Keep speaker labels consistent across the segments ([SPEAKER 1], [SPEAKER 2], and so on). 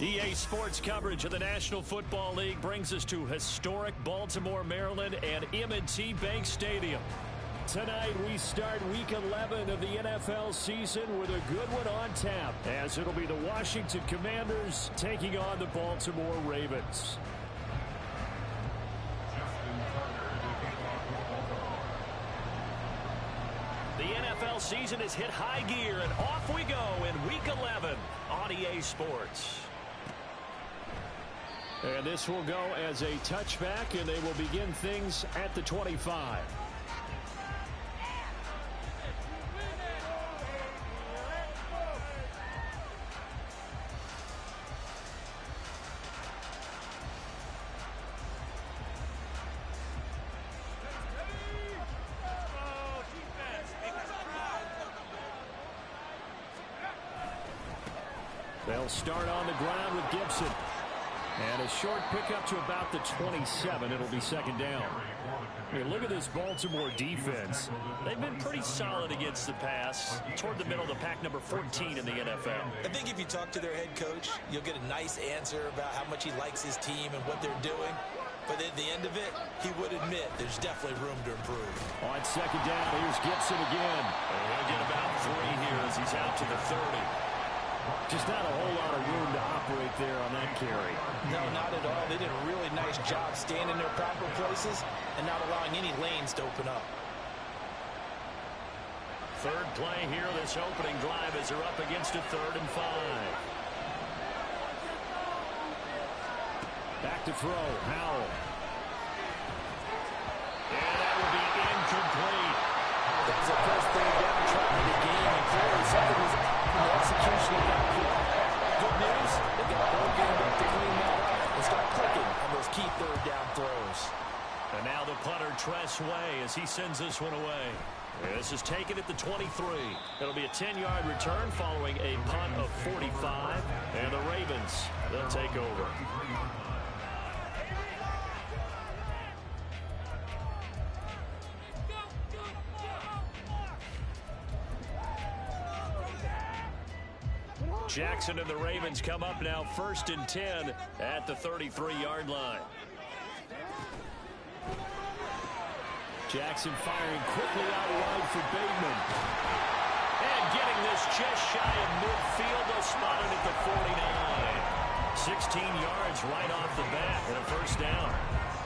[SPEAKER 1] EA Sports coverage of the National Football League brings us to historic Baltimore, Maryland, and M&T Bank Stadium. Tonight, we start Week 11 of the NFL season with a good one on tap, as it'll be the Washington Commanders taking on the Baltimore Ravens. The NFL season has hit high gear, and off we go in Week 11 on EA Sports. And this will go as a touchback, and they will begin things at the 25. They'll start on the ground with Gibson. And a short pickup to about the 27. It'll be second down. I mean, look at this Baltimore defense. They've been pretty solid against the pass. Toward the middle of the pack, number 14 in the NFL.
[SPEAKER 2] I think if you talk to their head coach, you'll get a nice answer about how much he likes his team and what they're doing. But at the end of it, he would admit there's definitely room to improve.
[SPEAKER 1] On second down, here's Gibson again. He'll get about 3 here as he's out to the 30. Just not a whole lot of room to operate there on that carry.
[SPEAKER 2] No, not at all. They did a really nice job staying in their proper places and not allowing any lanes to open up.
[SPEAKER 1] Third play here, this opening drive as they're up against a 3rd and 5. Back to throw, Howell. And that will be incomplete.
[SPEAKER 2] That was the first third down try of the game, and clearly something was the execution of that play. Good news, they got a whole game back to clean that up and start clicking on those key third down throws.
[SPEAKER 1] And now the punter, Tress Way, as he sends this one away. This is taken at the 23. It'll be a 10-yard return following a punt of 45. And the Ravens, they'll take over. Jackson and the Ravens come up now 1st and 10 at the 33-yard line. Jackson firing quickly out wide for Bateman. And getting this just shy of midfield, they'll spot it at the 49. 16 yards right off the bat and a 1st down.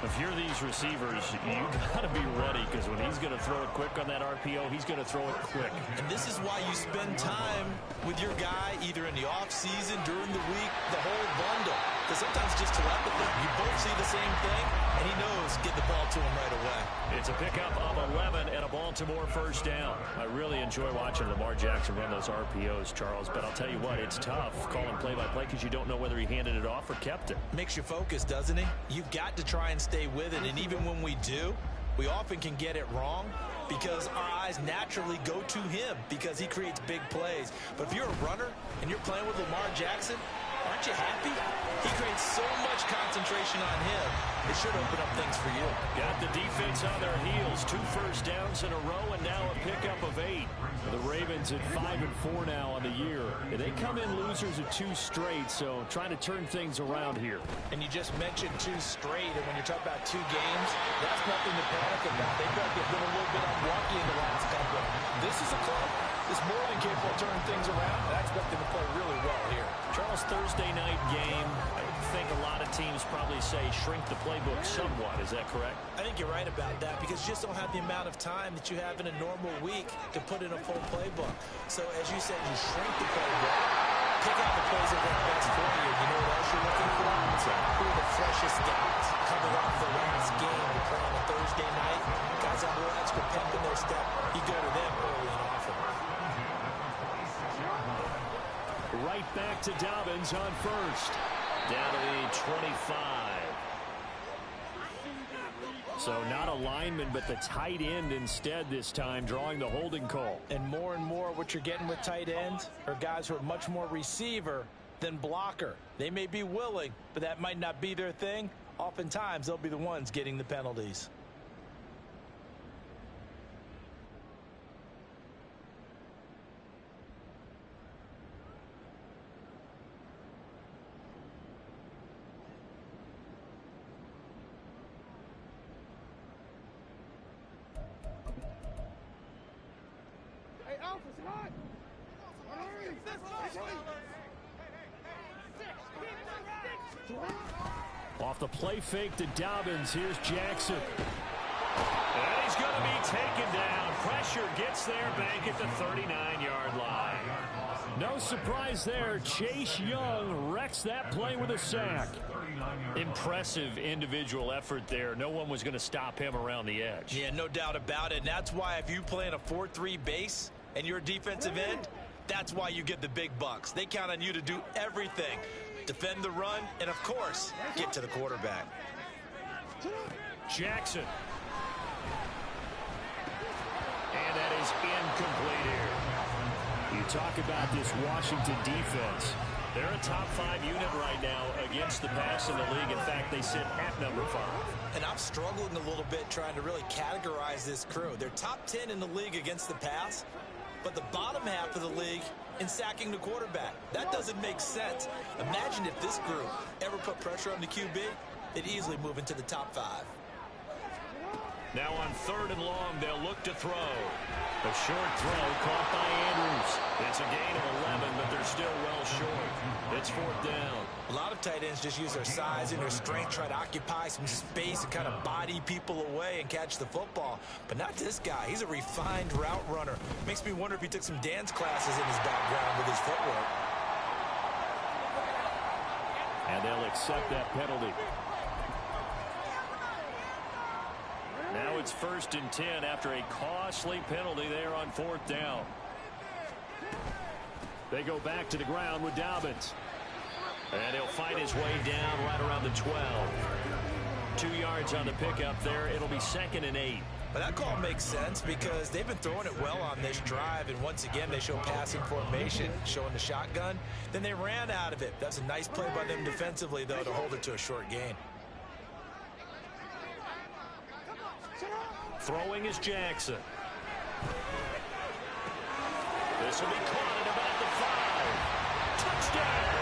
[SPEAKER 1] If you're these receivers, you got to be ready, because when he's going to throw it quick on that RPO, he's going to throw it quick.
[SPEAKER 2] And this is why you spend time with your guy either in the offseason, during the week, the whole bundle. Because sometimes just telepathy. You both see the same thing, and he knows get the ball to him right away.
[SPEAKER 1] It's a pickup of 11 and a Baltimore 1st down. I really enjoy watching Lamar Jackson run those RPOs, Charles, but I'll tell you what, it's tough calling play-by-play because you don't know whether he handed it off or kept it.
[SPEAKER 2] Makes you focus, doesn't he? You've got to try and stay with it, and even when we do, we often can get it wrong because our eyes naturally go to him because he creates big plays. But if you're a runner and you're playing with Lamar Jackson, aren't you happy? He creates so much concentration frustration on him, it should open up things for you.
[SPEAKER 1] Got the defense on their heels. 2 first downs in a row, and now a pickup of 8. The Ravens at 5-4 now on the year. And they come in losers of 2 straight, so trying to turn things around here.
[SPEAKER 2] And you just mentioned 2 straight, and when you're talking about 2 games, that's nothing to panic about. They've got to get a little bit unlucky in the last couple. This is a club that's more than capable of turning things around, and I expect them to play really well here.
[SPEAKER 1] Charles, Thursday night game, I think a lot of teams probably say shrink the playbook somewhat. Is that correct?
[SPEAKER 2] I think you're right about that because you just don't have the amount of time that you have in a normal week to put in a full playbook. So, as you said, you shrink the playbook, pick out the plays that work best for you. You know what else you're looking for? Who are the freshest guys coming off the last game to play on a Thursday night? Guys have a little extra pep in their step. You go to them early and often.
[SPEAKER 1] Right back to Dobbins on first. Down to the 25. So not a lineman, but the tight end instead this time, drawing the holding call.
[SPEAKER 2] And more what you're getting with tight ends are guys who are much more receiver than blocker. They may be willing, but that might not be their thing. Oftentimes, they'll be the ones getting the penalties.
[SPEAKER 1] Off the play fake to Dobbins, here's Jackson. And he's going to be taken down. Pressure gets there back at the 39-yard line. No surprise there. Chase Young wrecks that play with a sack. Impressive individual effort there. No one was going to stop him around the edge.
[SPEAKER 2] Yeah, no doubt about it. And that's why if you play in a 4-3 base and you're a defensive end, that's why you get the big bucks. They count on you to do everything. Defend the run, and of course, get to the quarterback.
[SPEAKER 1] Jackson. And that is incomplete here. You talk about this Washington defense. They're a top 5 unit right now against the pass in the league. In fact, they sit at number 5.
[SPEAKER 2] And I'm struggling a little bit trying to really categorize this crew. They're top 10 in the league against the pass, but the bottom half of the league in sacking the quarterback. That doesn't make sense. Imagine if this group ever put pressure on the QB, they'd easily move into the top 5.
[SPEAKER 1] Now on 3rd and long, they'll look to throw. A short throw caught by Andrews. It's a gain of 11, but they're still well short. It's 4th down.
[SPEAKER 2] A lot of tight ends just use their size and their strength, try to occupy some space and kind of body people away and catch the football. But not this guy. He's a refined route runner. Makes me wonder if he took some dance classes in his background with his footwork.
[SPEAKER 1] And they'll accept that penalty. Now it's 1st and 10 after a costly penalty there on 4th down. They go back to the ground with Dobbins. And he'll find his way down right around the 12. 2 yards on the pickup there. It'll be 2nd and 8.
[SPEAKER 2] But that call makes sense because they've been throwing it well on this drive. And once again, they show passing formation, showing the shotgun. Then they ran out of it. That's a nice play by them defensively, though, to hold it to a short gain.
[SPEAKER 1] Throwing is Jackson. This will be caught at about the 5. Touchdown!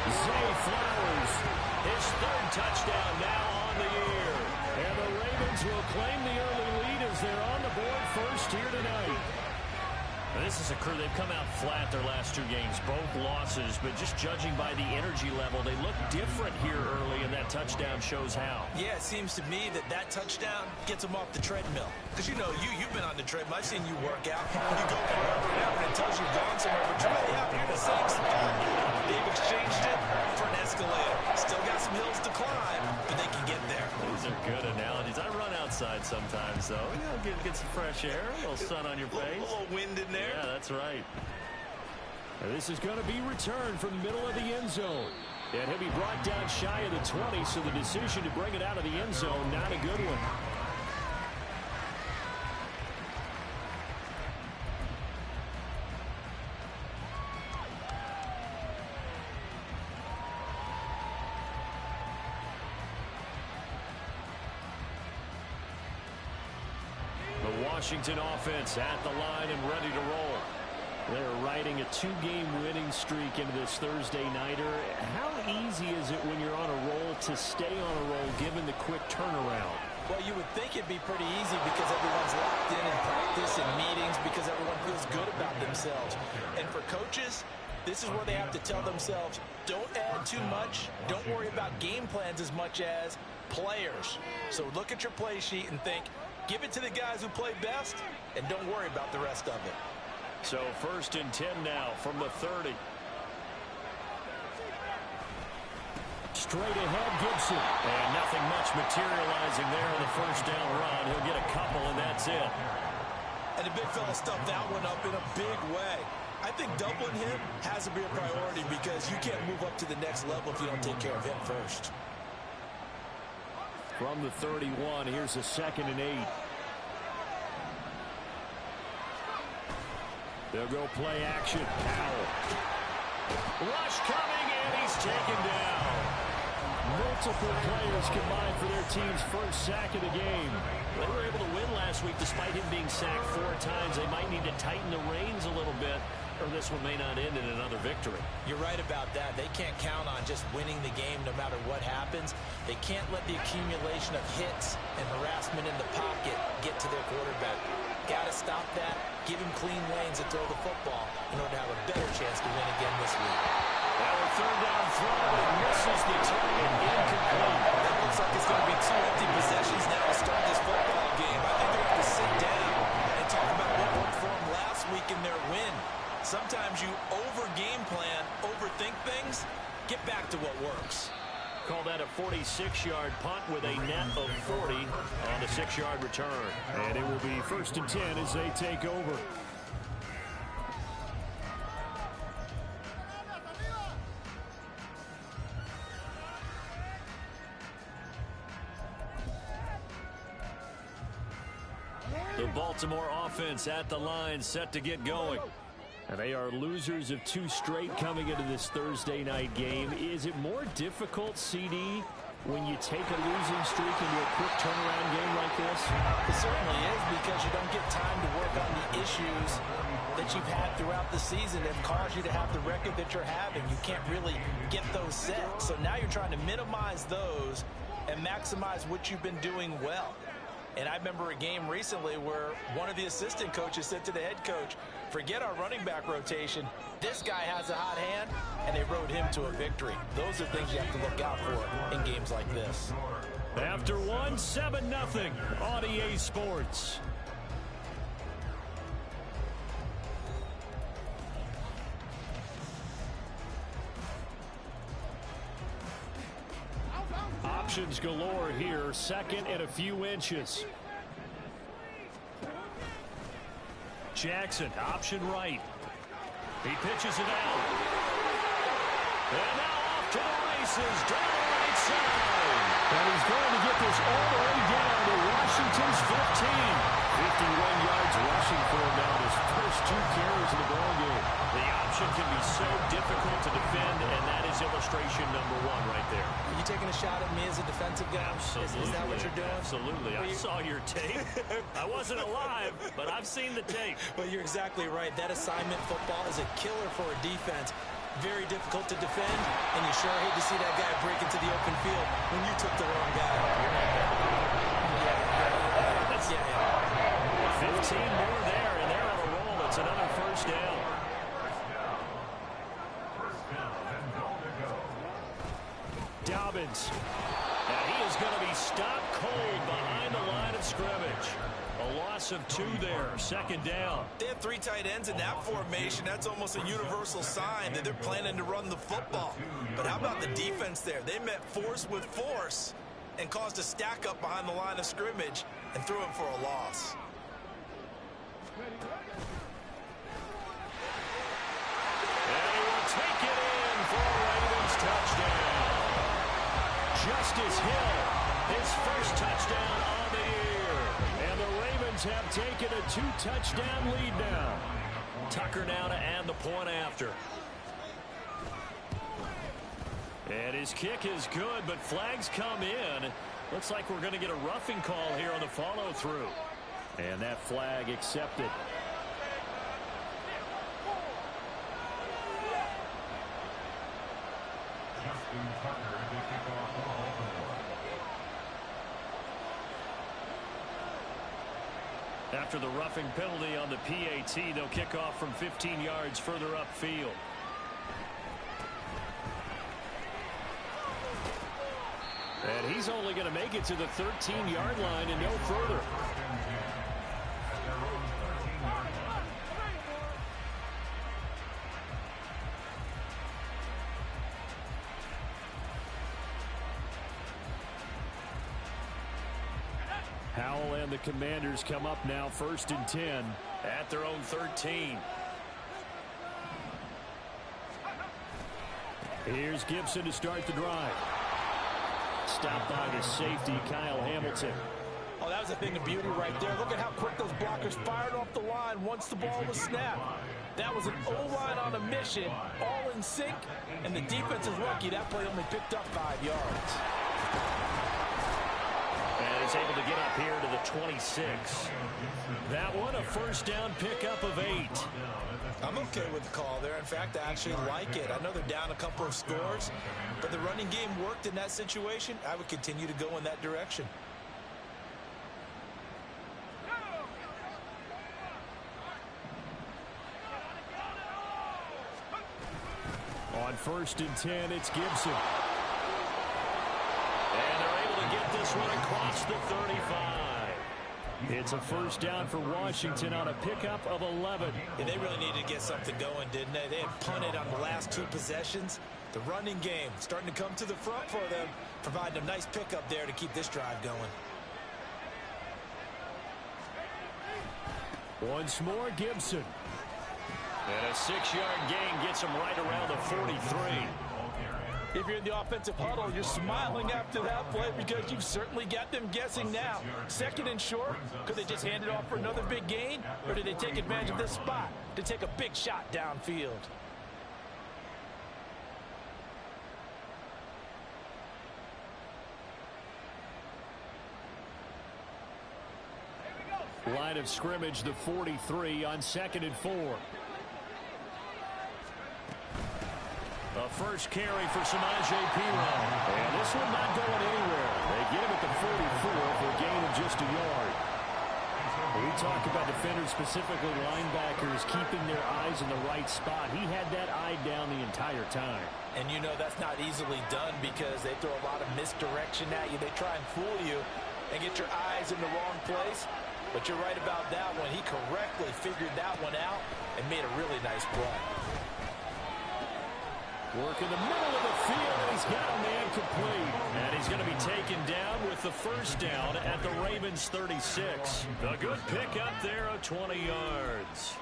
[SPEAKER 1] Zay Flowers, his 3rd touchdown now on the year. And the Ravens will claim the early lead as they're on the board first here tonight. Now, this is a crew, they've come out flat their last 2 games, both losses, but just judging by the energy level, they look different here early, and that touchdown shows how.
[SPEAKER 2] Yeah, it seems to me that touchdown gets them off the treadmill. Because, you know, you've been on the treadmill. I've seen you work out. You go forever and ever, and it tells you've gone somewhere, but you're really out here in the same spot. They've exchanged it for an escalator. Still got some hills to climb, but they can get there.
[SPEAKER 1] These are good analogies. I run outside sometimes, though. You know, get some fresh air, a little sun on your face.
[SPEAKER 2] A little wind in there.
[SPEAKER 1] Yeah, that's right. And this is going to be returned from the middle of the end zone. And he'll be brought down shy of the 20, so the decision to bring it out of the end zone, not a good one. Washington offense at the line and ready to roll. They're riding a 2-game winning streak into this Thursday nighter. How easy is it when you're on a roll to stay on a roll given the quick turnaround?
[SPEAKER 2] Well, you would think it'd be pretty easy because everyone's locked in practice and meetings because everyone feels good about themselves. And for coaches, this is where they have to tell themselves, don't add too much. Don't worry about game plans as much as players. So look at your play sheet and think, give it to the guys who play best, and don't worry about the rest of it.
[SPEAKER 1] So 1st and 10 now from the 30. Straight ahead, Gibson. And nothing much materializing there on the first down run. He'll get a couple, and that's it.
[SPEAKER 2] And the big fella stuffed that one up in a big way. I think doubling him has to be a priority because you can't move up to the next level if you don't take care of him first.
[SPEAKER 1] From the 31, here's a 2nd and 8. They'll go play action. Powell. Rush coming, and he's taken down. Multiple players combined for their team's first sack of the game. They were able to win last week despite him being sacked 4 times. They might need to tighten the reins a little bit, or this one may not end in another victory.
[SPEAKER 2] You're right about that. They can't count on just winning the game no matter what happens. They can't let the accumulation of hits and harassment in the pocket get to their quarterback. Got to stop that. Give him clean lanes and throw the football in order to have a better chance to win again this week.
[SPEAKER 1] Now a 3rd down throw, but it misses the target. Incomplete.
[SPEAKER 2] That looks like it's going to be 2 empty possessions now to start this football game. I think they have to sit down and talk about what worked for them last week in their win. Sometimes you over-game plan, overthink things. Get back to what works.
[SPEAKER 1] Call that a 46-yard punt with a net of 40 on the 6-yard return. And it will be 1st and 10 as they take over. The Baltimore offense at the line, set to get going. And they are losers of 2 straight coming into this Thursday night game. Is it more difficult, CD, when you take a losing streak into a quick turnaround game like this?
[SPEAKER 2] It certainly is because you don't get time to work on the issues that you've had throughout the season that have caused you to have the record that you're having. You can't really get those set. So now you're trying to minimize those and maximize what you've been doing well. And I remember a game recently where one of the assistant coaches said to the head coach, forget our running back rotation. This guy has a hot hand, and they rode him to a victory. Those are things you have to look out for in games like this.
[SPEAKER 1] After 1, 7-0 on EA Sports. Options galore here. 2nd and a few inches. Jackson, option right. He pitches it out. And now off to the races down the right side. And he's going to get this all the way down to Washington's 15. 51 yards rushing for him now in his first 2 carries of the ball game. The option can be so difficult to defend, and that is illustration number 1 right there.
[SPEAKER 2] Are you taking a shot at me as a defensive guy?
[SPEAKER 1] Absolutely.
[SPEAKER 2] Is that what you're doing?
[SPEAKER 1] Absolutely. I saw your tape. I wasn't alive, but I've seen the tape.
[SPEAKER 2] But you're exactly right. That assignment football is a killer for a defense. Very difficult to defend, and you sure hate to see that guy break into the open field when you took the wrong guy. Yeah.
[SPEAKER 1] 15 more there, and they're on a roll. It's another first down. Dobbins. Now he is going to be stopped cold behind the line of scrimmage. A loss of 2 there. 2nd down.
[SPEAKER 2] They have 3 tight ends in that formation. That's almost a universal sign that they're planning to run the football. But how about the defense there? They met force with force and caused a stack up behind the line of scrimmage and threw him for a loss.
[SPEAKER 1] And he will take it in for a Ravens touchdown. Justice Hill, his first touchdown on the year. And the Ravens have taken a 2-touchdown lead now. Tucker now to add the point after. And his kick is good, but flags come in. Looks like we're going to get a roughing call here on the follow-through. And that flag accepted. After the roughing penalty on the PAT, they'll kick off from 15 yards further upfield. And he's only going to make it to the 13-yard line and no further. Howell and the Commanders come up now 1st and 10 at their own 13. Here's Gibson to start the drive. Stopped by the safety, Kyle Hamilton.
[SPEAKER 2] Oh, that was a thing of beauty right there. Look at how quick those blockers fired off the line once the ball was snapped. That was an O-line on a mission, all in sync, and the defense is lucky that play only picked up 5 yards.
[SPEAKER 1] And he's able to get up here to the 26. That one, a first down pickup of 8.
[SPEAKER 2] I'm okay with the call there. In fact, I actually like it. I know they're down a couple of scores, but the running game worked in that situation. I would continue to go in that direction.
[SPEAKER 1] On 1st and 10, it's Gibson. And they're able to get this one across the 35. It's a first down for Washington on a pickup of 11.
[SPEAKER 2] Yeah, they really needed to get something going, didn't they? They had punted on the last 2 possessions. The running game starting to come to the front for them, providing a nice pickup there to keep this drive going.
[SPEAKER 1] Once more, Gibson. And a 6-yard gain gets him right around the 43.
[SPEAKER 2] If you're in the offensive huddle, you're smiling after that play because you've certainly got them guessing now. 2nd and short, could they just hand it off for another big gain? Or did they take advantage of this spot to take a big shot downfield?
[SPEAKER 1] Line of scrimmage, the 43 on 2nd and 4. A first carry for Samaje Perine. And this one not going anywhere. They get him at the 44 for a gain of just a yard. We talk about defenders, specifically linebackers, keeping their eyes in the right spot. He had that eye down the entire time.
[SPEAKER 2] And you know that's not easily done because they throw a lot of misdirection at you. They try and fool you and get your eyes in the wrong place. But you're right about that one. He correctly figured that one out and made a really nice play.
[SPEAKER 1] Work in the middle of the field, and he's got a man complete. And he's going to be taken down with the first down at the Ravens 36. A good pickup there of 20 yards.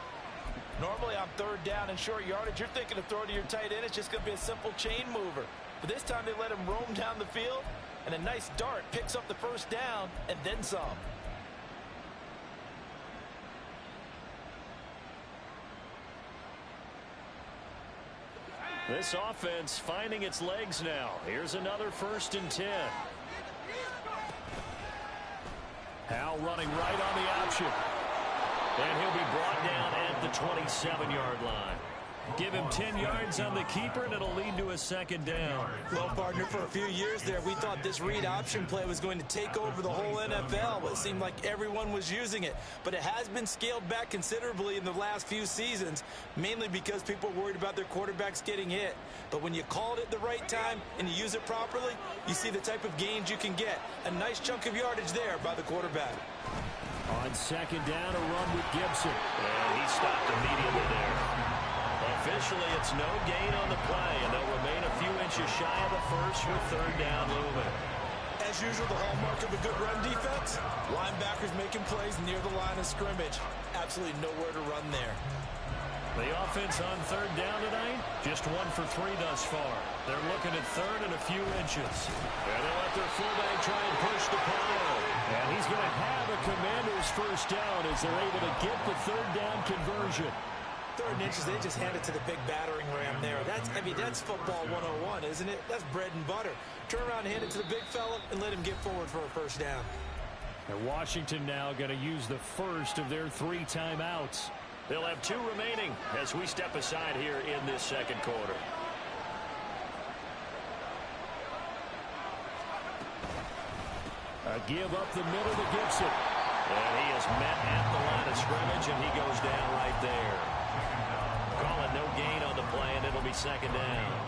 [SPEAKER 2] Normally on 3rd down and short yardage, you're thinking of throwing to your tight end. It's just going to be a simple chain mover. But this time they let him roam down the field, and a nice dart picks up the first down and then some.
[SPEAKER 1] This offense finding its legs now. Here's another 1st and 10. Howell running right on the option. And he'll be brought down at the 27-yard line. Give him 10 yards on the keeper, and it'll lead to a 2nd down.
[SPEAKER 2] Well, partner, for a few years there, we thought this read option play was going to take over the whole NFL. It seemed like everyone was using it. But it has been scaled back considerably in the last few seasons, mainly because people are worried about their quarterbacks getting hit. But when you call it at the right time and you use it properly, you see the type of gains you can get. A nice chunk of yardage there by the quarterback.
[SPEAKER 1] On 2nd down, a run with Gibson. And he stopped immediately there. Officially, it's no gain on the play, and they'll remain a few inches shy of the first with 3rd down looming.
[SPEAKER 2] As usual, the hallmark of a good run defense, linebackers making plays near the line of scrimmage. Absolutely nowhere to run there.
[SPEAKER 1] The offense on 3rd down tonight, just 1 for 3 thus far. They're looking at 3rd and a few inches. And they let their fullback try and push the pile. And he's going to have a Commander's first down as they're able to get the 3rd down conversion.
[SPEAKER 2] 3rd and inches, they just hand it to the big battering ram there. That's football 101, isn't it? That's bread and butter. Turn around and hand it to the big fella and let him get forward for a first down.
[SPEAKER 1] And Washington now going to use the first of their 3 timeouts. They'll have 2 remaining as we step aside here in this second quarter. A give up the middle to Gibson. And he is met at the line of scrimmage, and he goes down right there. Call it no gain on the play, and it'll be second down.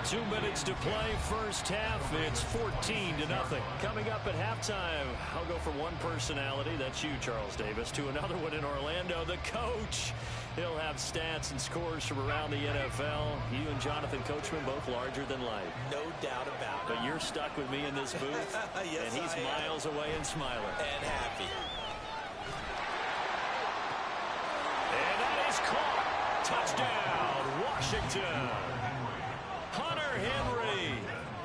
[SPEAKER 1] 2 minutes to play first half. It's 14-0. Coming up at halftime, I'll go from one personality, that's you, Charles Davis, to another one in Orlando, the coach. He'll have stats and scores from around the NFL. You and Jonathan Coachman both larger than life.
[SPEAKER 2] No doubt about it.
[SPEAKER 1] But you're stuck with me in this booth,
[SPEAKER 2] yes,
[SPEAKER 1] and he's miles away and smiling.
[SPEAKER 2] And happy.
[SPEAKER 1] And that is caught. Touchdown, Washington. Hunter Henry,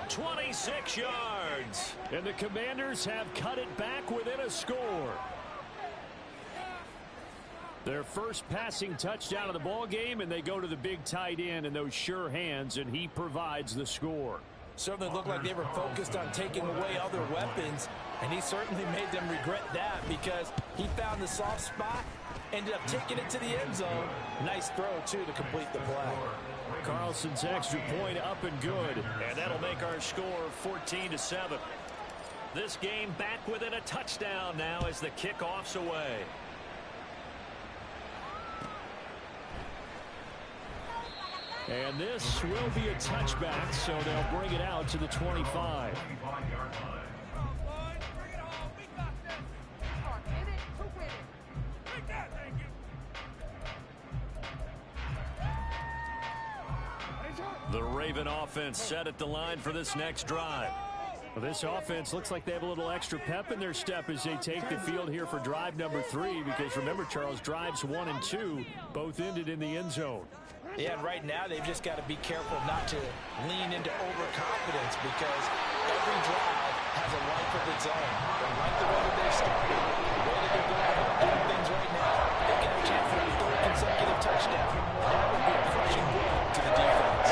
[SPEAKER 1] 26 yards. And the Commanders have cut it back within a score. Their first passing touchdown of the ball game, and they go to the big tight end in those sure hands, and he provides the score.
[SPEAKER 2] Certainly looked like they were focused on taking away other weapons, and he certainly made them regret that because he found the soft spot, ended up taking it to the end zone. Nice throw, too, to complete the play.
[SPEAKER 1] Carlson's extra point up and good, and that'll make our score 14-7. This game back within a touchdown now as the kickoff's away. And this will be a touchback, so they'll bring it out to the 25. The Raven offense set at the line for this next drive. Well, this offense looks like they have a little extra pep in their step as they take the field here for drive number 3, because remember, Charles, drives 1 and 2 both ended in the end zone.
[SPEAKER 2] Yeah, and right now they've just got to be careful not to lean into overconfidence because every drive has a life of its own. They like the way that they've started, the way that they're going about doing things right now. They get a chance for a 3rd consecutive touchdown. That would be a crushing blow to the defense.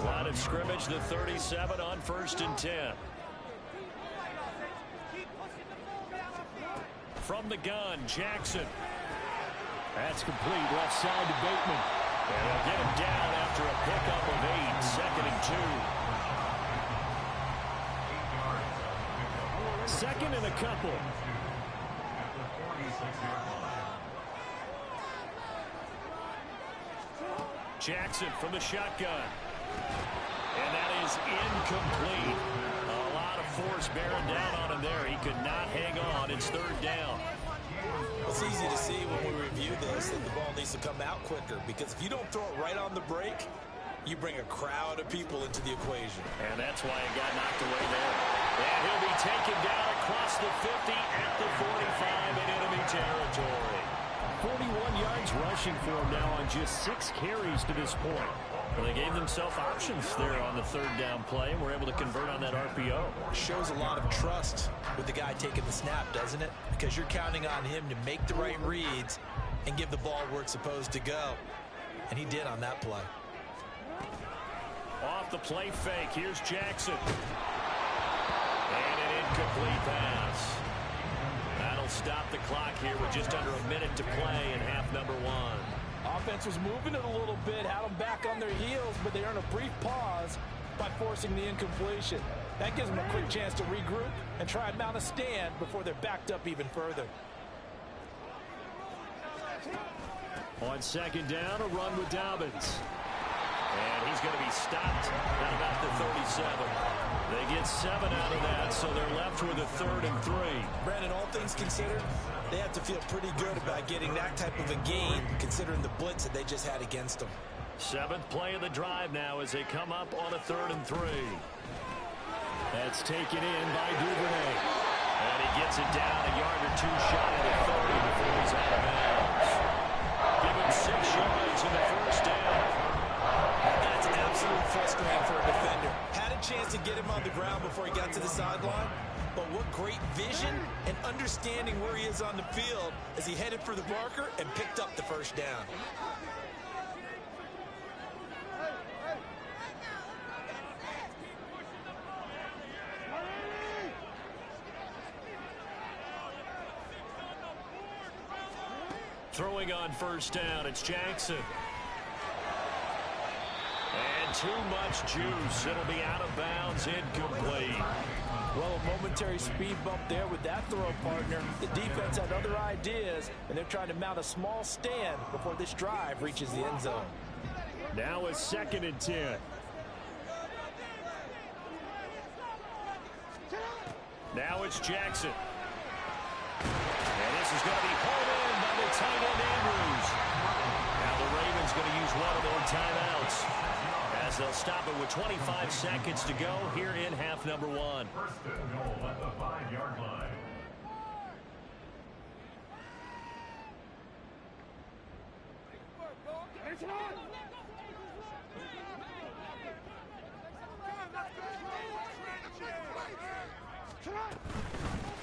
[SPEAKER 1] Line of scrimmage, the 37 on 1st and 10. From the gun, Jackson. That's complete, left side to Bateman. And they'll get him down after a pickup of 8, 2nd and 2. 2nd and a couple. Jackson from the shotgun. And that is incomplete. A lot of force bearing down on him there. He could not hang on. It's 3rd down.
[SPEAKER 2] It's easy to see when we review this that the ball needs to come out quicker because if you don't throw it right on the break, you bring a crowd of people into the equation.
[SPEAKER 1] And that's why it got knocked away there. And he'll be taken down across the 50 at the 45 in enemy territory. 41 yards rushing for him now on just 6 carries to this point. Well, they gave themselves options there on the 3rd down play and were able to convert on that RPO.
[SPEAKER 2] Shows a lot of trust with the guy taking the snap, doesn't it? Because you're counting on him to make the right reads and give the ball where it's supposed to go. And he did on that play.
[SPEAKER 1] Off the play fake, here's Jackson. And an incomplete pass. That'll stop the clock here with just under a minute to play in half number 1.
[SPEAKER 2] Offense was moving it a little bit, had them back on their heels, but they earned a brief pause by forcing the incompletion. That gives them a quick chance to regroup and try and mount a stand before they're backed up even further.
[SPEAKER 1] On 2nd down, a run with Dobbins. And he's going to be stopped at about the 37. They get 7 out of that, so they're left with a 3rd and 3.
[SPEAKER 2] Brandon, all things considered, they have to feel pretty good about getting that type of a gain, considering the blitz that they just had against them.
[SPEAKER 1] 7th play of the drive now as they come up on a 3rd and 3. That's taken in by Duvernay. And he gets it down a yard or 2 shy of the 30 before he's out of bounds. Give him 6 yards in the first down.
[SPEAKER 2] That's absolutely frustrating for a defender. Had a chance to get him on the ground before he got to the sideline, but what great vision and understanding where he is on the field as he headed for the marker and picked up the first down.
[SPEAKER 1] Throwing on first down, it's Jackson. And too much juice. It'll be out of bounds, incomplete.
[SPEAKER 2] Well, a momentary speed bump there with that throw, partner. The defense had other ideas, and they're trying to mount a small stand before this drive reaches the end zone.
[SPEAKER 1] Now it's 2nd and 10. Now it's Jackson. And this is going to be hauled in by the tight end Andrews. Now the Ravens going to use one of their timeouts, as they'll stop it with 25 seconds to go here in half number 1.
[SPEAKER 3] First and goal at the 5-yard line.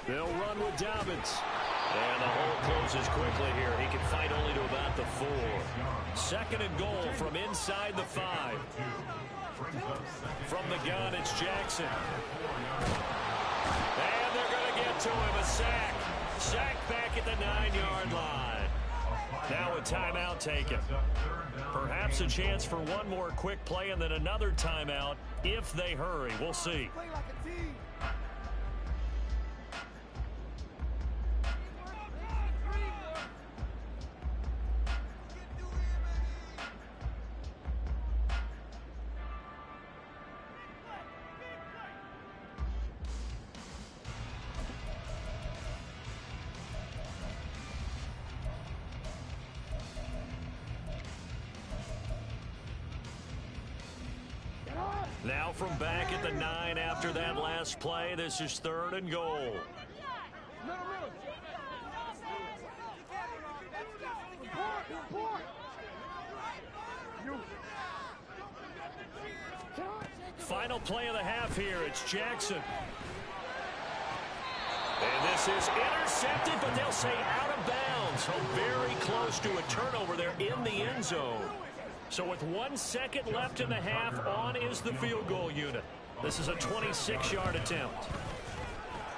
[SPEAKER 1] They'll run with Dobbins. And the hole closes quickly here. He can fight only to about the 4. 2nd and goal from inside the 5. From the gun, it's Jackson. And they're going to get to him. A sack. Sack back at the 9-yard line. Now a timeout taken. Perhaps a chance for one more quick play and then another timeout if they hurry. We'll see. Now from back at the 9 after that last play, this is 3rd and goal. Final play of the half here, it's Jackson. And this is intercepted, but they'll say out of bounds. So very close to a turnover there in the end zone. So with 1 second left in the half, on is the field goal unit. This is a 26-yard attempt.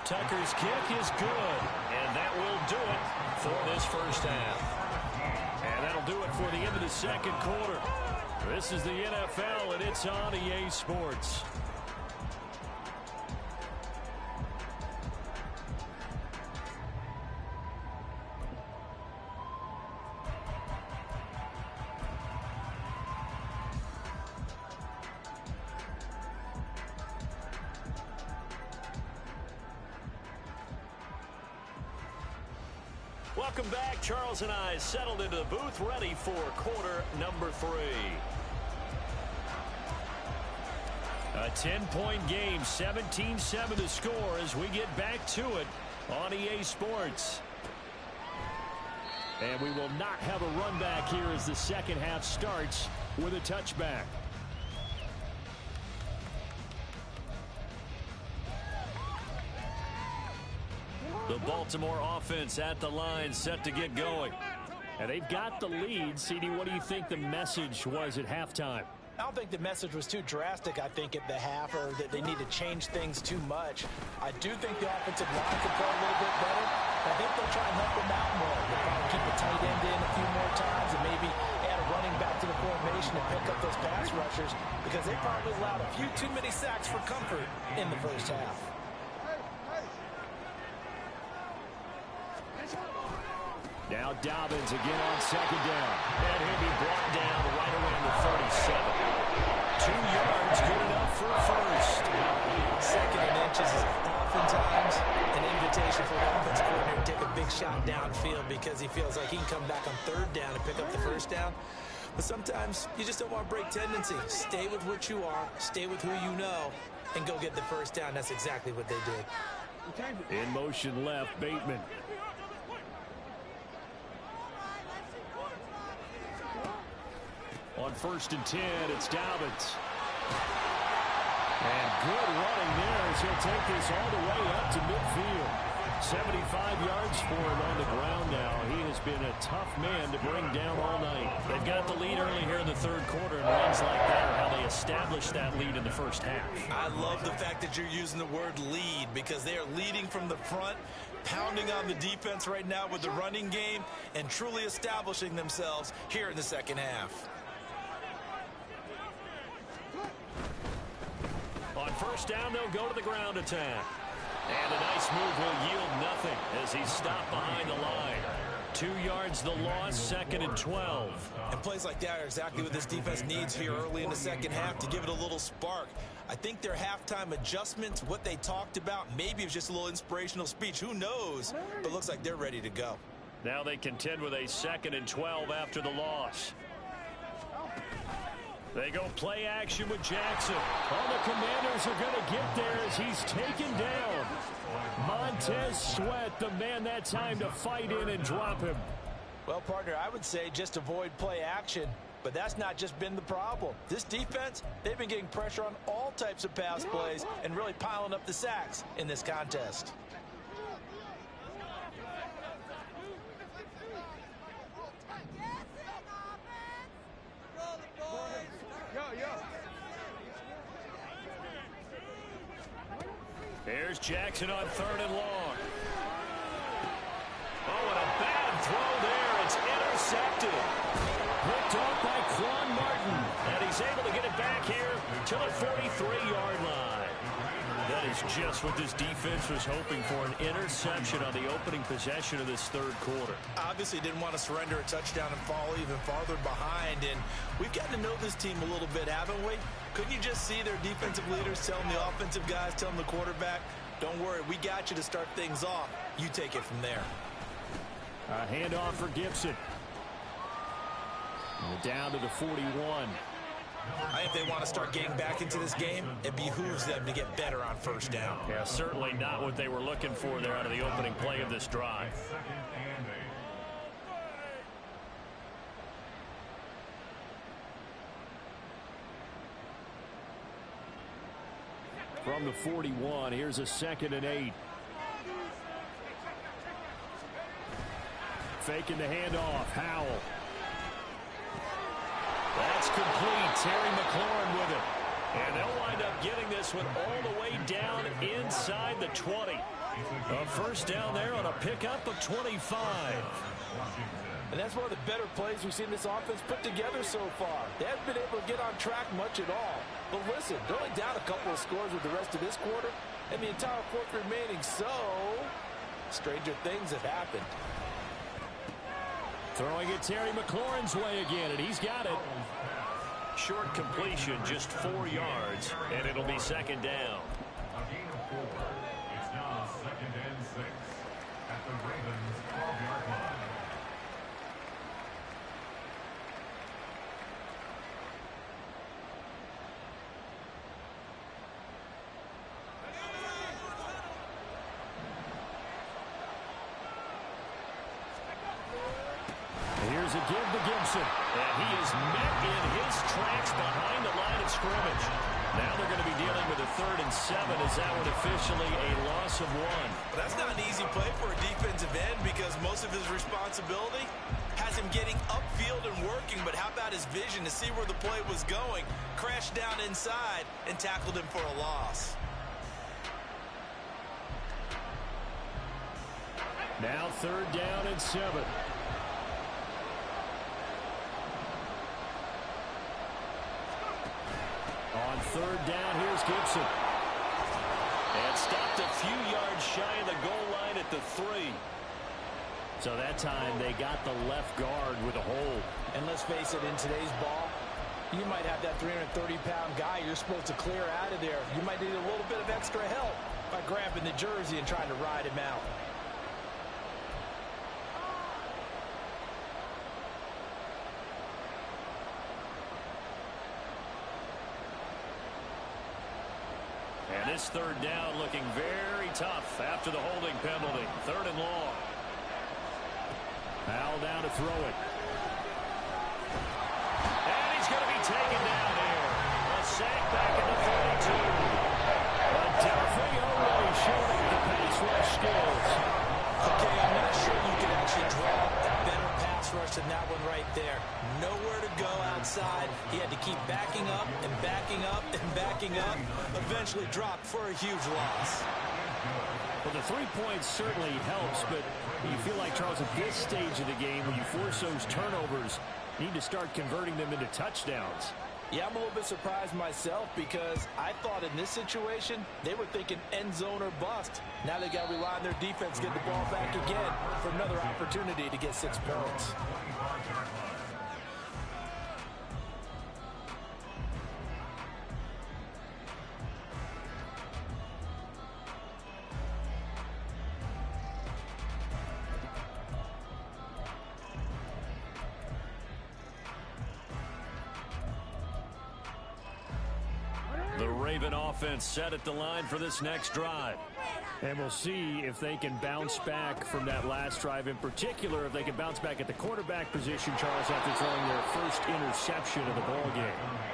[SPEAKER 1] Tucker's kick is good, and that will do it for this first half. And that'll do it for the end of the second quarter. This is the NFL, and it's on EA Sports. Welcome back. Charles and I settled into the booth, ready for quarter number 3. A 10-point game, 17-7 to score as we get back to it on EA Sports. And we will not have a run back here as the second half starts with a touchback. The Baltimore offense at the line, set to get going. And they've got the lead. CD, what do you think the message was at halftime?
[SPEAKER 2] I don't think the message was too drastic, I think, at the half, or that they need to change things too much. I do think the offensive line could play a little bit better. I think they'll try and help them out more. They'll probably keep a tight end in a few more times and maybe add a running back to the formation and pick up those pass rushers, because they probably allowed a few too many sacks for comfort in the first half.
[SPEAKER 1] Now Dobbins again on second down. And he'll be brought down right around the 37. 2 yards, good enough for first.
[SPEAKER 2] 2nd and inches is oftentimes an invitation for an offensive coordinator to take a big shot downfield because he feels like he can come back on 3rd down and pick up the first down. But sometimes you just don't want to break tendency. Stay with what you are, stay with who you know, and go get the first down. That's exactly what they did.
[SPEAKER 1] In motion left, Bateman. On 1st and 10, it's Dobbins. And good running there as he'll take this all the way up to midfield. 75 yards for him on the ground now. He has been a tough man to bring down all night. They've got the lead early here in the third quarter, and runs like that are how they established that lead in the first half.
[SPEAKER 2] I love the fact that you're using the word lead, because they are leading from the front, pounding on the defense right now with the running game, and truly establishing themselves here in the second half.
[SPEAKER 1] On first down, they'll go to the ground attack. And a nice move will yield nothing as he's stopped behind the line. 2 yards the loss, 2nd and 12.
[SPEAKER 2] And plays like that are exactly what this defense needs here early in the second half to give it a little spark. I think their halftime adjustments, what they talked about, maybe it was just a little inspirational speech. Who knows? But looks like they're ready to go.
[SPEAKER 1] Now they contend with a 2nd and 12 after the loss. They go play action with Jackson. All the Commanders are going to get there as he's taken down. Montez Sweat, the man that time to fight in and drop him.
[SPEAKER 2] Well, partner, I would say just avoid play action, but that's not just been the problem. This defense, they've been getting pressure on all types of pass plays and really piling up the sacks in this contest.
[SPEAKER 1] There's Jackson on 3rd and long. Oh, and a bad throw there. It's intercepted. Picked off by Quan Martin. And he's able to get it back here to the 43-yard line. That is just what this defense was hoping for, an interception on the opening possession of this third quarter.
[SPEAKER 2] Obviously didn't want to surrender a touchdown and fall even farther behind. And we've gotten to know this team a little bit, haven't we? Couldn't you just see their defensive leaders telling the offensive guys, telling the quarterback, don't worry, we got you to start things off. You take it from there.
[SPEAKER 1] A handoff for Gibson. And down to the 41.
[SPEAKER 2] I think they want to start getting back into this game. It behooves them to get better on first down.
[SPEAKER 1] Yeah, certainly not what they were looking for there out of the opening play of this drive. From the 41, here's a 2nd and 8. Faking the handoff, Howell. That's complete. Terry McLaurin with it. And they'll wind up getting this one all the way down inside the 20. A first down there on a pickup of 25.
[SPEAKER 2] And that's one of the better plays we've seen this offense put together so far. They haven't been able to get on track much at all. But listen, they're only down a couple of scores with the rest of this quarter, and the entire fourth remaining. So, stranger things have happened.
[SPEAKER 1] Throwing it Terry McLaurin's way again, and he's got it. Short completion, just 4 yards, and it'll be 2nd down.
[SPEAKER 3] A gain of 4. It's now 2nd and 6 at the Ravens' 12-yard line.
[SPEAKER 1] Here's a give to Gibson. And he is met in his tracks behind the line of scrimmage. Now they're going to be dealing with a 3rd and 7 as that one officially a loss of 1.
[SPEAKER 2] But that's not an easy play for a defensive end because most of his responsibility has him getting upfield and working. But how about his vision to see where the play was going? Crashed down inside and tackled him for a loss.
[SPEAKER 1] Now 3rd down and 7. On 3rd down, here's Gibson. And stopped a few yards shy of the goal line at the 3. So that time they got the left guard with a hold.
[SPEAKER 2] And let's face it, in today's ball, you might have that 330-pound guy you're supposed to clear out of there. You might need a little bit of extra help by grabbing the jersey and trying to ride him out.
[SPEAKER 1] And this 3rd down looking very tough after the holding penalty. 3rd and long. Howell down to throw it. And he's going to be taken down here. A sack back at the 42. But Delphine already showing the pass rush skills.
[SPEAKER 2] eventually dropped for a huge loss.
[SPEAKER 1] Well, the 3 points certainly helps, but you feel like, Charles, at this stage of the game, when you force those turnovers, you need to start converting them into touchdowns.
[SPEAKER 2] Yeah, I'm a little bit surprised myself because I thought in this situation, they were thinking end zone or bust. Now they got to rely on their defense, get the ball back again for another opportunity to get 6 points.
[SPEAKER 1] The Raven offense set at the line for this next drive. And we'll see if they can bounce back from that last drive. In particular, if they can bounce back at the quarterback position, Charles, after throwing their first interception of the ball game.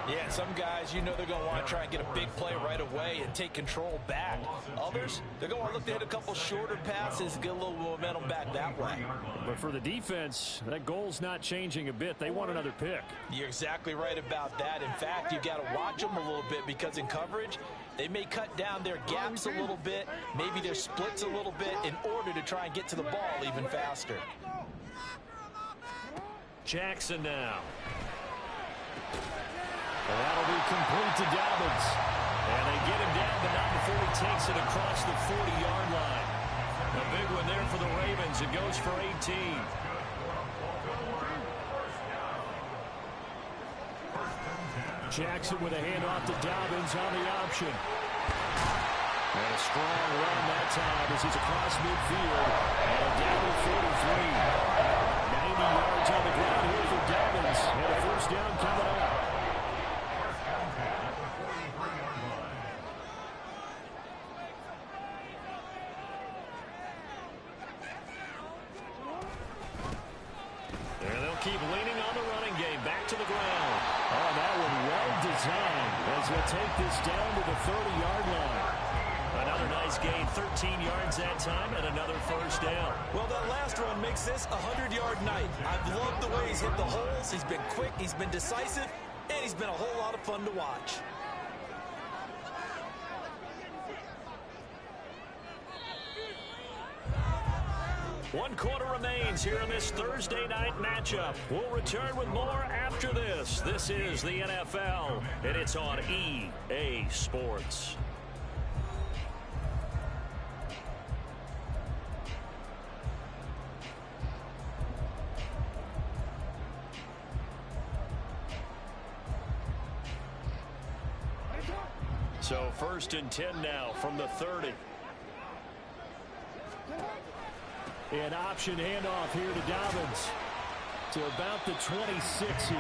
[SPEAKER 2] Yeah, some guys, you know they're going to want to try and get a big play right away and take control back. Others, they're going to look to hit a couple shorter passes, get a little momentum back that way.
[SPEAKER 1] But for the defense, that goal's not changing a bit. They want another pick.
[SPEAKER 2] You're exactly right about that. In fact, you've got to watch them a little bit because in coverage, they may cut down their gaps a little bit, maybe their splits a little bit in order to try and get to the ball even faster.
[SPEAKER 1] Jackson now. Well, that'll be complete to Dobbins. And they get him down, but not before he takes it across the 40-yard line. A big one there for the Ravens. It goes for 18. Jackson with a handoff to Dobbins on the option. And a strong run that time as he's across midfield. And down to 43. 90 yards on the ground here for Dobbins. And a first down coming up. And they'll keep leaning on the running game. Back to the ground. Oh, that one well designed as they'll take this down to the 30-yard line. Another nice gain, 13 yards that time, and another first down.
[SPEAKER 2] Well, that last run makes this a 100-yard night. I've loved the way he's hit the holes. He's been quick, he's been decisive, and he's been a whole lot of fun to watch.
[SPEAKER 1] One quarter remains here in this Thursday night matchup. We'll return with more after this. This is the NFL, and it's on EA Sports. So 1st and 10 now from the 30. An option handoff here to Dobbins to about the 26 here.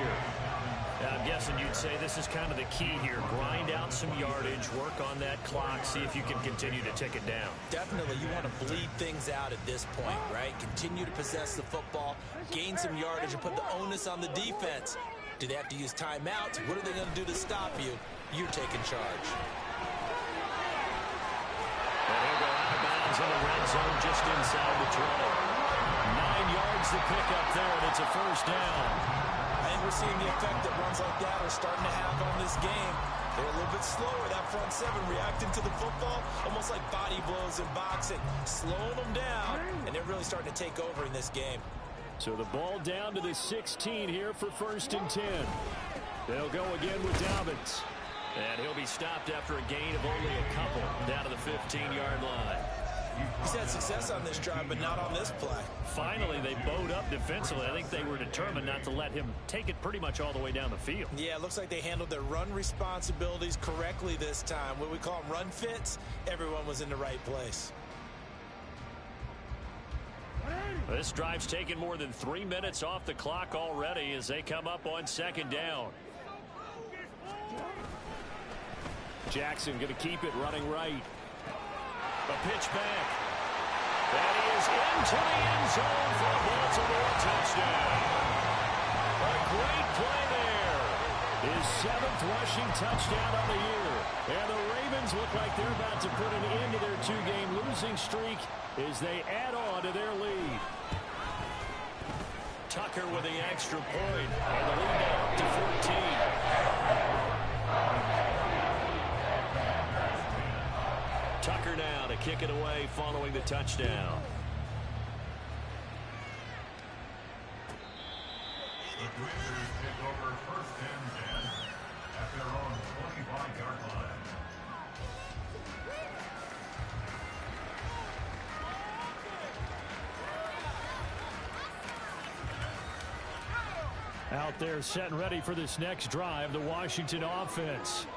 [SPEAKER 1] I'm guessing you'd say this is kind of the key here. Grind out some yardage, work on that clock, see if you can continue to tick it down.
[SPEAKER 2] Definitely, you want to bleed things out at this point, right? Continue to possess the football, gain some yardage, and put the onus on the defense. Do they have to use timeouts? What are they going to do to stop you? You're taking charge.
[SPEAKER 1] And he'll go out of bounds in the red zone just inside the 20. 9 yards to pick up there, and it's a first down.
[SPEAKER 2] I think we're seeing the effect that runs like that are starting to have on this game. They're a little bit slower, that front seven, reacting to the football, almost like body blows in boxing, slowing them down, and they're really starting to take over in this game.
[SPEAKER 1] So the ball down to the 16 here for 1st and 10. They'll go again with Dobbins. And he'll be stopped after a gain of only a couple down to the 15-yard line.
[SPEAKER 2] He's had success on this drive, but not on this play.
[SPEAKER 1] Finally, they bowed up defensively. I think they were determined not to let him take it pretty much all the way down the field.
[SPEAKER 2] Yeah, it looks like they handled their run responsibilities correctly this time. What we call them run fits, everyone was in the right place.
[SPEAKER 1] This drive's taken more than 3 minutes off the clock already as they come up on 2nd down. Jackson going to keep it running right. A pitch back. That is into the end zone for a Baltimore touchdown. A great play there. His 7th rushing touchdown on the year. And the Ravens look like they're about to put an end to their 2-game losing streak as they add on to their lead. Tucker with the extra point. And the lead now up to 14. Tucker now to kick it away following the touchdown.
[SPEAKER 3] The Commanders take over 1st and 10 at their own 25-yard line.
[SPEAKER 1] Out there set and ready for this next drive, the Washington offense.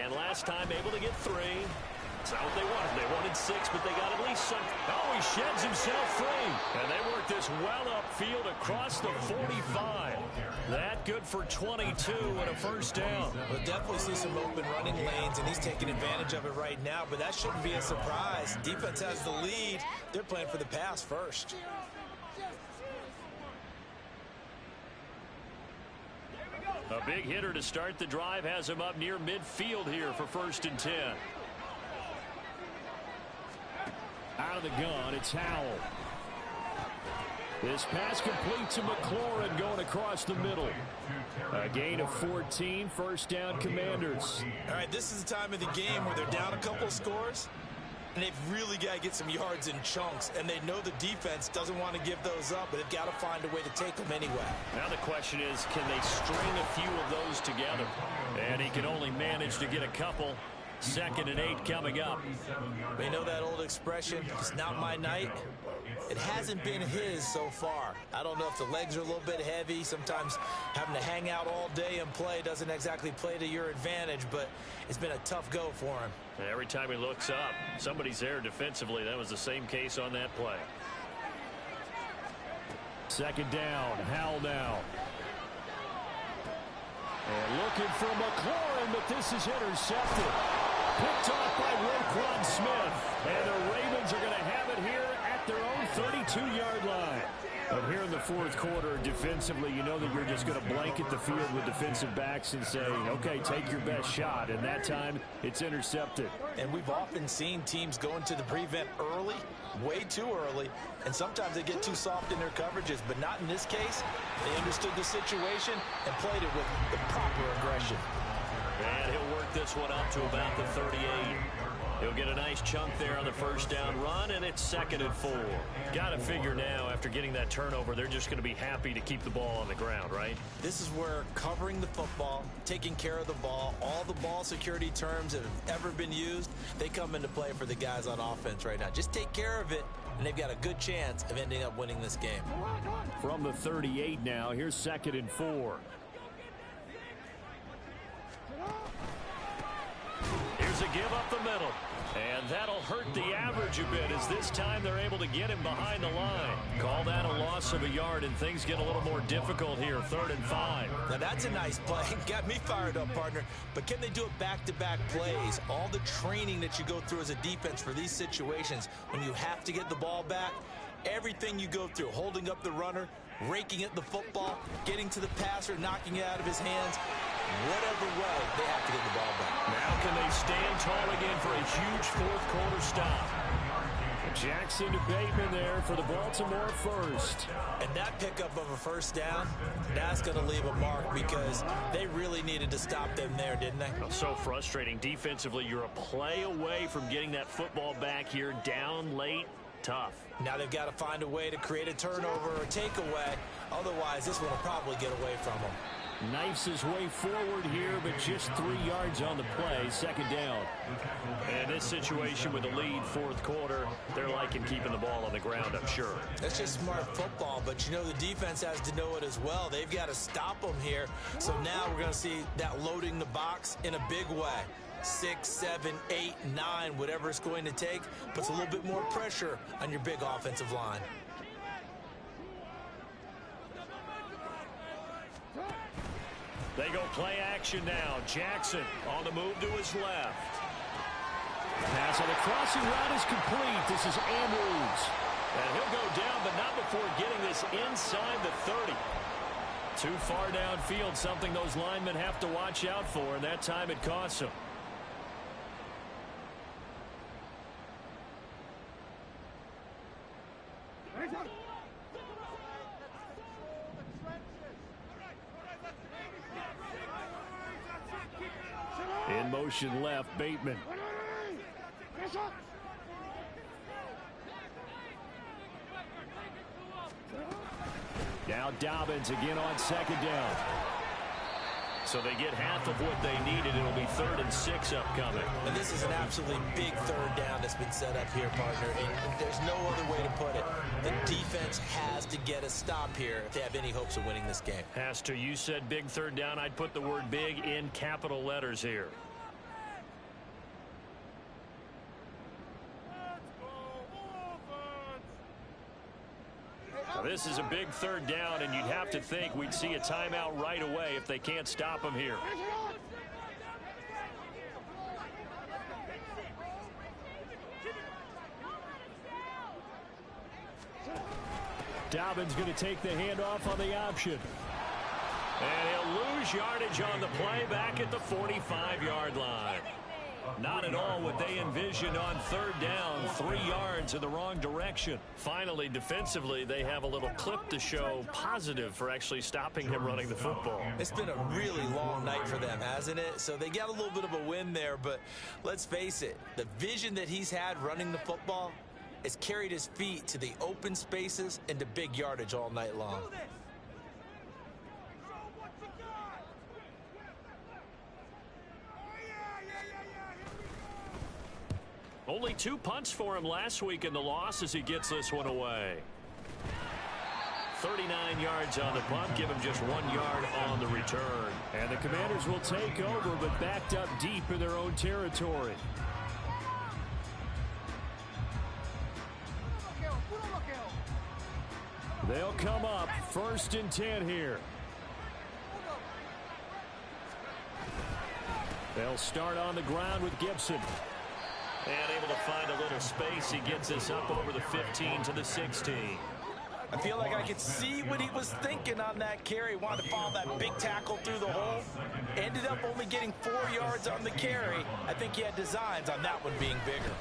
[SPEAKER 1] And last time able to get 3. It's not what they wanted. They wanted 6, but they got at least some. Oh, he sheds himself free. And they work this well upfield across the 45. That good for 22 and a first down.
[SPEAKER 2] We'll definitely see some open running lanes, and he's taking advantage of it right now, but that shouldn't be a surprise. Defense has the lead. They're playing for the pass first.
[SPEAKER 1] A big hitter to start the drive has him up near midfield here for 1st and 10. Out of the gun, it's Howell. This pass complete to McLaurin going across the middle. A gain of 14, 1st down Commanders.
[SPEAKER 2] All right, this is the time of the game where they're down a couple of scores, and they've really got to get some yards in chunks, and they know the defense doesn't want to give those up, but they've got to find a way to take them anyway.
[SPEAKER 1] Now the question is, can they string a few of those together? And he can only manage to get a couple. 2nd and 8 coming up.
[SPEAKER 2] We know that old expression, it's not my night. It hasn't been his so far. I don't know if the legs are a little bit heavy. Sometimes having to hang out all day and play doesn't exactly play to your advantage, but it's been a tough go for him.
[SPEAKER 1] And every time he looks up, somebody's there defensively. That was the same case on that play. 2nd down, Howell now. And looking for McLaurin, but this is intercepted. Picked off by Roquan Smith. And the Ravens are going to have it here at their own 32-yard line. But here in the 4th quarter, defensively, you know that you're just going to blanket the field with defensive backs and say, okay, take your best shot. And that time, it's intercepted.
[SPEAKER 2] And we've often seen teams go into the prevent early, way too early, and sometimes they get too soft in their coverages. But not in this case. They understood the situation and played it with the proper aggression.
[SPEAKER 1] And he'll work this one up to about the 38. He'll get a nice chunk there on the 1st down run, and it's 2nd and 4. Got to figure now, after getting that turnover, they're just going to be happy to keep the ball on the ground, right?
[SPEAKER 2] This is where covering the football, taking care of the ball, all the ball security terms that have ever been used, they come into play for the guys on offense right now. Just take care of it, and they've got a good chance of ending up winning this game.
[SPEAKER 1] From the 38 now, here's 2nd and 4. Here's a give up the middle. And that'll hurt the average a bit as this time they're able to get him behind the line. Call that a loss of a yard, and things get a little more difficult here. 3rd and 5.
[SPEAKER 2] Now that's a nice play. Got me fired up, partner. But can they do it back-to-back plays? All the training that you go through as a defense for these situations, when you have to get the ball back, everything you go through, holding up the runner, raking at the football, getting to the passer, knocking it out of his hands, whatever way, they have to get the ball back.
[SPEAKER 1] Now can they stand tall again for a huge 4th quarter stop? Jackson to Bateman there for the Baltimore 1st.
[SPEAKER 2] And that pickup of a 1st down, that's going to leave a mark because they really needed to stop them there, didn't they?
[SPEAKER 1] So frustrating. Defensively, you're a play away from getting that football back here, down late. Tough.
[SPEAKER 2] Now they've got to find a way to create a turnover or takeaway. Otherwise, this one will probably get away from them.
[SPEAKER 1] Knifes his way forward here, but just 3 yards on the play. 2nd down. And this situation with the lead 4th quarter, they're liking keeping the ball on the ground, I'm sure.
[SPEAKER 2] That's just smart football, but you know the defense has to know it as well. They've got to stop them here. So now we're going to see that loading the box in a big way. 6, 7, 8, 9, whatever it's going to take, puts a little bit more pressure on your big offensive line.
[SPEAKER 1] They go play action now. Jackson on the move to his left. Pass on the crossing route is complete. This is Andrews. And he'll go down, but not before getting this inside the 30. Too far downfield, something those linemen have to watch out for, and that time it costs them. In motion left, Bateman. Now Dobbins again on second down. So they get half of what they needed. It'll be 3rd and 6 upcoming.
[SPEAKER 2] And this is an absolutely big 3rd down that's been set up here, partner. And there's no other way to put it. The defense has to get a stop here if they have any hopes of winning this game.
[SPEAKER 1] Pastor, you said big 3rd down. I'd put the word big in capital letters here. Now, this is a big 3rd down, and you'd have to think we'd see a timeout right away if they can't stop them here. Dobbins going to take the handoff on the option. And he'll lose yardage on the play back at the 45-yard line. Not at all what they envisioned on 3rd down. 3 yards in the wrong direction. Finally, defensively, they have a little clip to show positive for actually stopping him running the football.
[SPEAKER 2] It's been a really long night for them, hasn't it? So they got a little bit of a win there, but let's face it, the vision that he's had running the football has carried his feet to the open spaces and to big yardage all night long.
[SPEAKER 1] Only 2 punts for him last week in the loss as he gets this one away. 39 yards on the punt, give him just 1 yard on the return. And the Commanders will take over, but backed up deep in their own territory. They'll come up 1st and 10 here. They'll start on the ground with Gibson. And able to find a little space. He gets this up over the 15 to the 16.
[SPEAKER 2] I feel like I could see what he was thinking on that carry. Wanted to follow that big tackle through the hole. Ended up only getting 4 yards on the carry. I think he had designs on that one being bigger.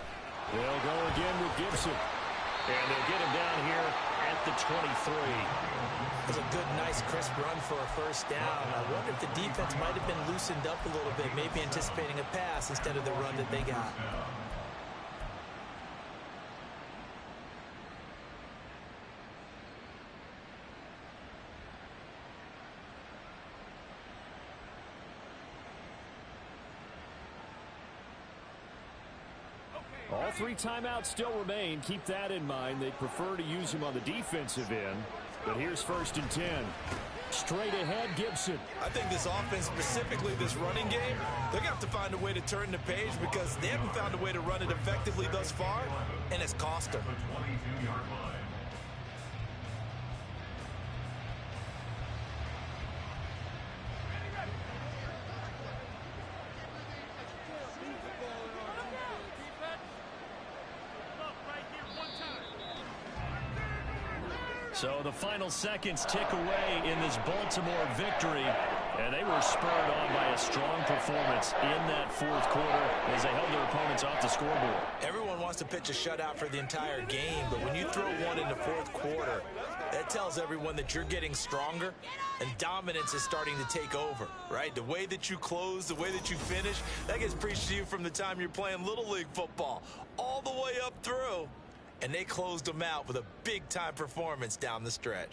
[SPEAKER 1] They'll go again with Gibson. And they'll get him down here at the 23.
[SPEAKER 2] It was a good, nice, crisp run for a 1st down. I wonder if the defense might have been loosened up a little bit, maybe anticipating a pass instead of the run that they got.
[SPEAKER 1] All 3 timeouts still remain. Keep that in mind. They prefer to use him on the defensive end. But here's 1st and 10. Straight ahead, Gibson.
[SPEAKER 2] I think this offense, specifically this running game, they're going to have to find a way to turn the page because they haven't found a way to run it effectively thus far, and it's cost them.
[SPEAKER 1] So the final seconds tick away in this Baltimore victory, and they were spurred on by a strong performance in that 4th quarter as they held their opponents off the scoreboard.
[SPEAKER 2] Everyone wants to pitch a shutout for the entire game, but when you throw one in the 4th quarter, that tells everyone that you're getting stronger and dominance is starting to take over, right? The way that you close, the way that you finish, that gets preached to you from the time you're playing Little League football all the way up through. And they closed them out with a big-time performance down the stretch.